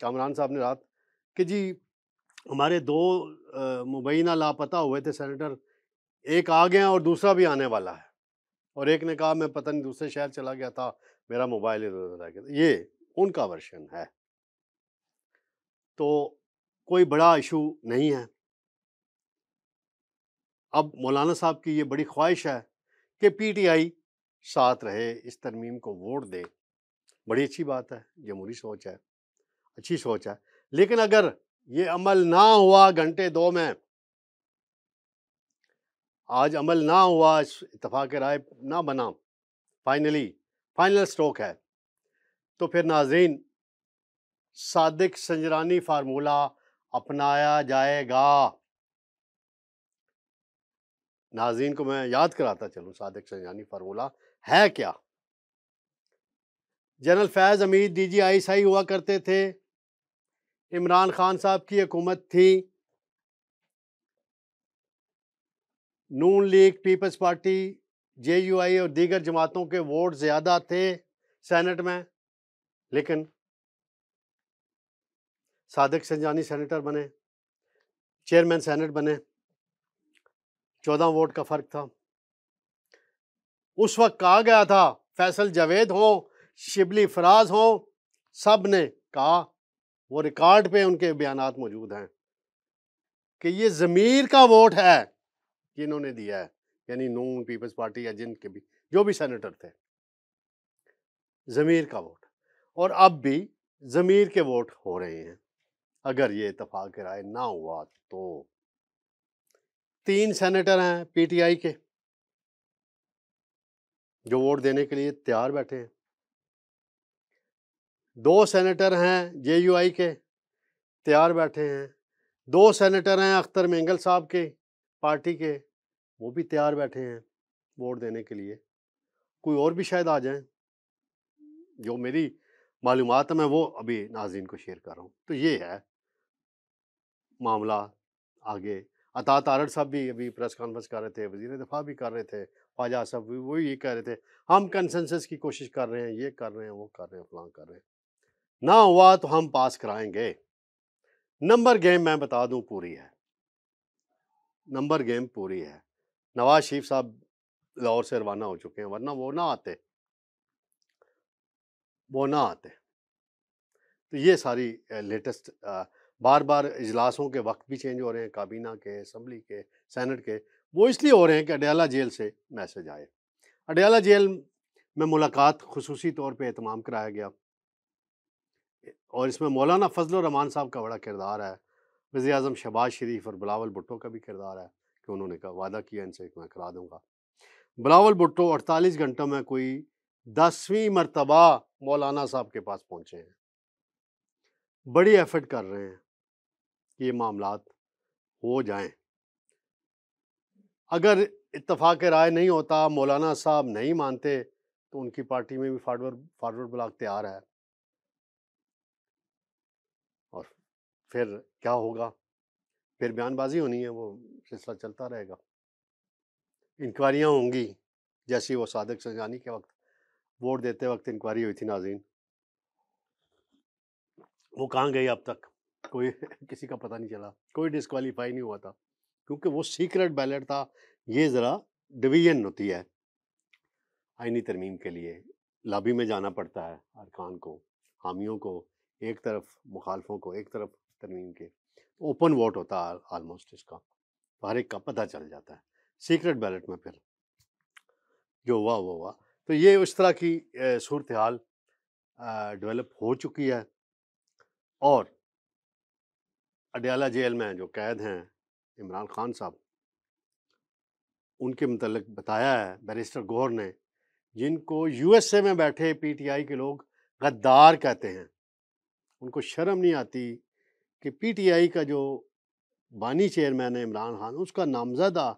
کامران صاحب نے رات کہ جی ہمارے 2 مبینہ لاپتہ ہوئے تھے سینیٹر، ایک آ گیا اور دوسرا بھی آنے والا ہے، اور ایک نے کہا میں پتہ نہیں دوسرے شہر چلا گیا تھا، میرا موبائل ادھر ادھر رہ گیا تھا۔ یہ ان کا ورشن ہے، تو کوئی بڑا ایشو نہیں ہے۔ اب مولانا صاحب کی یہ بڑی خواہش ہے کہ پی ٹی آئی ساتھ رہے، اس ترمیم کو ووٹ دے، بڑی اچھی بات ہے، جمہوری سوچ ہے، اچھی سوچ ہے، لیکن اگر یہ عمل نہ ہوا گھنٹے 2 میں، آج عمل نہ ہوا، اتفاق رائے نہ بنا، فائنل سٹروک ہے، تو پھر ناظرین صادق سنجرانی فارمولہ اپنایا جائے گا۔ ناظرین کو میں یاد کراتا چلوں صادق سنجرانی فارمولہ ہے کیا۔ جنرل فیض حمید ڈی جی آئی صحیح ہوا کرتے تھے، عمران خان صاحب کی حکومت تھی، Noon league, peoples party, J U I اور دیگر جماعتوں کے ووٹ زیادہ تھے سینٹ میں، لیکن صادق سنجرانی سینیٹر بنے، چیئرمین سینٹ بنے، 14 ووٹ کا فرق تھا۔ اس وقت کہا گیا تھا، فیصل جاوید ہوں، شبلی فراز ہوں، سب نے کہا، وہ ریکارڈ پہ ان کے بیانات موجود ہیں کہ یہ ضمیر کا ووٹ ہے کہ انہوں نے دیا ہے، یعنی نون، پیپلز پارٹی یا جن کے بھی جو بھی سینیٹر تھے، ضمیر کا ووٹ، اور اب بھی ضمیر کے ووٹ ہو رہے ہیں۔ اگر یہ اتفاق رائے نہ ہوا تو 3 سینیٹر ہیں پی ٹی آئی کے جو ووٹ دینے کے لیے تیار بیٹھے ہیں، 2 سینیٹر ہیں جے یو آئی کے تیار بیٹھے ہیں، 2 سینیٹر ہیں اختر مینگل صاحب کے پارٹی کے، وہ بھی تیار بیٹھے ہیں ووٹ دینے کے لیے، کوئی اور بھی شاید آ جائیں، جو میری معلومات ہے میں وہ ابھی ناظرین کو شیئر کر رہا ہوں۔ تو یہ ہے معاملہ آگے۔ عطا تارڑ صاحب بھی ابھی پریس کانفرنس کر رہے تھے، وزیر دفاع بھی کر رہے تھے، خواجہ صاحب بھی وہی یہ کہہ رہے تھے ہم کنسنسس کی کوشش کر رہے ہیں، یہ کر رہے ہیں، وہ کر رہے ہیں، فلاں کر رہے ہیں، نہ ہوا تو ہم پاس کرائیں گے۔ نمبر گیم میں بتا دوں پوری ہے، نمبر گیم پوری ہے۔ نواز شریف صاحب لاہور سے روانہ ہو چکے ہیں، ورنہ وہ نہ آتے۔ تو یہ ساری لیٹسٹ بار بار اجلاسوں کے وقت بھی چینج ہو رہے ہیں، کابینہ کے، اسمبلی کے، سینٹ کے، وہ اس لیے ہو رہے ہیں کہ اڈیالہ جیل سے میسج آئے۔ اڈیالہ جیل میں ملاقات خصوصی طور پہ اہتمام کرایا گیا، اور اس میں مولانا فضل الرحمان صاحب کا بڑا کردار ہے، وزیر اعظم شہباز شریف اور بلاول بھٹو کا بھی کردار ہے کہ انہوں نے وعدہ کیا ان سے کہ میں کرا دوں گا۔ بلاول بھٹو 48 گھنٹوں میں کوئی 10ویں مرتبہ مولانا صاحب کے پاس پہنچے ہیں، بڑی ایفرٹ کر رہے ہیں کہ یہ معاملات ہو جائیں۔ اگر اتفاق رائے نہیں ہوتا، مولانا صاحب نہیں مانتے، تو ان کی پارٹی میں بھی فارورڈ بلاک تیار ہے، اور پھر کیا ہوگا، پھر بیان بازی ہونی ہے، وہ سلسلہ چلتا رہے گا، انکوائریاں ہوں گی، جیسی وہ صادق سنجرانی کے وقت ووٹ دیتے وقت انکوائری ہوئی تھی ناظرین، وہ کہاں گئی اب تک کوئی کسی کا پتہ نہیں چلا، کوئی ڈسکوالیفائی نہیں ہوا تھا، کیونکہ وہ سیکرٹ بیلٹ تھا۔ یہ ذرا ڈویژن ہوتی ہے آئینی ترمیم کے لیے، لابی میں جانا پڑتا ہے ارکان کو، حامیوں کو ایک طرف، مخالفوں کو ایک طرف، ترمیم کے اوپن ووٹ ہوتا ہے آلموسٹ، اس کا ہر ایک کا پتہ چل جاتا ہے۔ سیکرٹ بیلٹ میں پھر جو ہوا وہ ہوا۔ تو یہ اس طرح کی صورتحال ڈیولپ ہو چکی ہے، اور اڈیالہ جیل میں جو قید ہیں عمران خان صاحب، ان کے متعلق بتایا ہے بیرسٹر گوہر نے، جن کو یو ایس اے میں بیٹھے پی ٹی آئی کے لوگ غدار کہتے ہیں، ان کو شرم نہیں آتی کہ پی ٹی آئی کا جو بانی چیئرمین ہے عمران خان، اس کا نامزدہ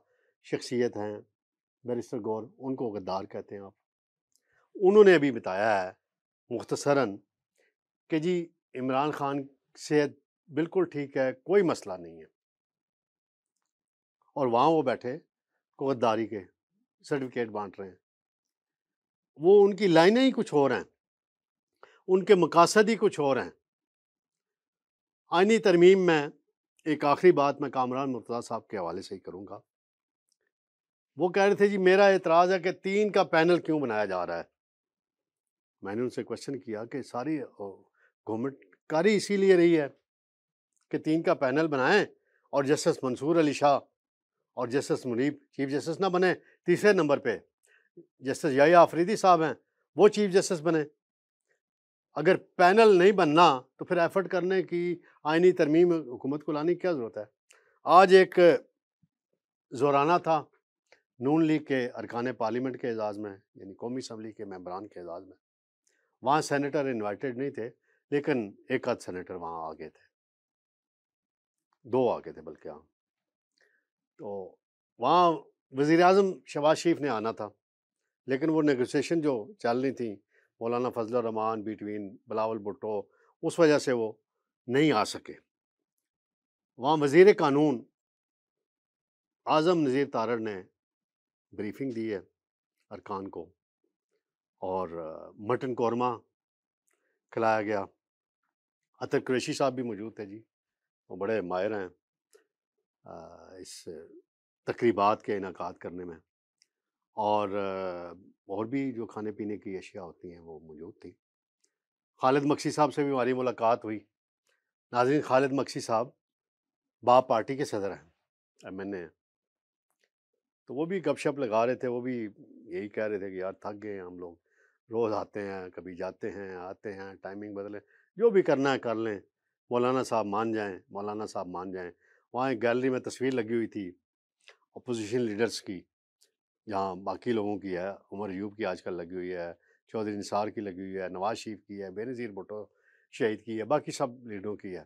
شخصیت ہیں بیرسٹر گوہر، ان کو غدار کہتے ہیں آپ۔ انہوں نے ابھی بتایا ہے مختصراً کہ جی عمران خان صحت بالکل ٹھیک ہے، کوئی مسئلہ نہیں ہے، اور وہاں وہ بیٹھے غداری کے سرٹیفکیٹ بانٹ رہے ہیں۔ وہ ان کی لائنیں ہی کچھ اور ہیں، ان کے مقاصد ہی کچھ اور ہیں، آئینی ترمیم میں ایک آخری بات میں کامران مرتضیٰ صاحب کے حوالے سے ہی کروں گا. وہ کہہ رہے تھے جی میرا اعتراض ہے کہ 3 کا پینل کیوں بنایا جا رہا ہے. میں نے ان سے کوشچن کیا کہ ساری گورنمنٹ کاری اسی لیے رہی ہے کہ 3 کا پینل بنائیں اور جسٹس منصور علی شاہ اور جسٹس منیب چیف جسٹس نہ بنے، تیسرے نمبر پہ جسٹس یحییٰ آفریدی صاحب ہیں وہ چیف جسٹس بنے. اگر پینل نہیں بننا تو پھر ایفرٹ کرنے کی آئینی ترمیم حکومت کو لانے کی کیا ضرورت ہے. آج ایک زورانہ تھا نون لیگ کے ارکان پارلیمنٹ کے اعزاز میں، یعنی قومی اسمبلی کے ممبران کے اعزاز میں. وہاں سینیٹر انوائٹڈ نہیں تھے لیکن ایک آدھ سینیٹر وہاں آگے تھے، 2 آگے تھے بلکہ. ہاں تو وہاں وزیر اعظم شہباز شریف نے آنا تھا لیکن وہ نیگوسیشن جو چل رہی تھیں مولانا فضل الرحمان بٹوین بلاول بھٹو، اس وجہ سے وہ نہیں آ سکے. وہاں وزیر قانون اعظم نذیر تارڑ نے بریفنگ دی ہے ارکان کو اور مٹن قورمہ کھلایا گیا. عطر قریشی صاحب بھی موجود تھے جی، وہ بڑے ماہر ہیں اس تقریبات کے انعقاد کرنے میں، اور بھی جو کھانے پینے کی اشیاء ہوتی ہیں وہ موجود تھی. خالد مکسی صاحب سے بھی ہماری ملاقات ہوئی. ناظرین، خالد مکسی صاحب باپ پارٹی کے صدر ہیں، MNA ہیں. تو وہ بھی گپ شپ لگا رہے تھے، وہ بھی یہی کہہ رہے تھے کہ یار تھک گئے ہیں ہم لوگ، روز آتے ہیں کبھی جاتے ہیں آتے ہیں، ٹائمنگ بدلیں، جو بھی کرنا ہے کر لیں، مولانا صاحب مان جائیں، مولانا صاحب مان جائیں. وہاں ایک گیلری میں تصویر لگی ہوئی تھی اپوزیشن لیڈرز کی، جہاں باقی لوگوں کی ہے، عمر ایوب کی آج کل لگی ہوئی ہے، چودھری نثار کی لگی ہوئی ہے، نواز شریف کی ہے، بے نظیر بھٹو شہید کی ہے، باقی سب لیڈروں کی ہے.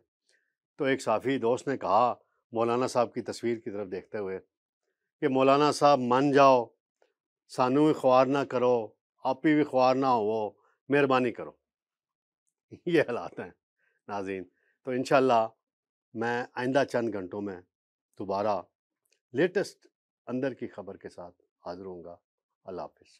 تو ایک صحافی دوست نے کہا مولانا صاحب کی تصویر کی طرف دیکھتے ہوئے کہ مولانا صاحب من جاؤ، سانو بھی خوار نہ کرو، آپ ہی بھی خوار نہ ہو، مہربانی کرو. یہ حالات ہیں ناظرین. تو انشاءاللہ میں آئندہ چند گھنٹوں میں دوبارہ لیٹسٹ اندر کی خبر کے ساتھ حاضر ہوں گا. اللہ حافظ.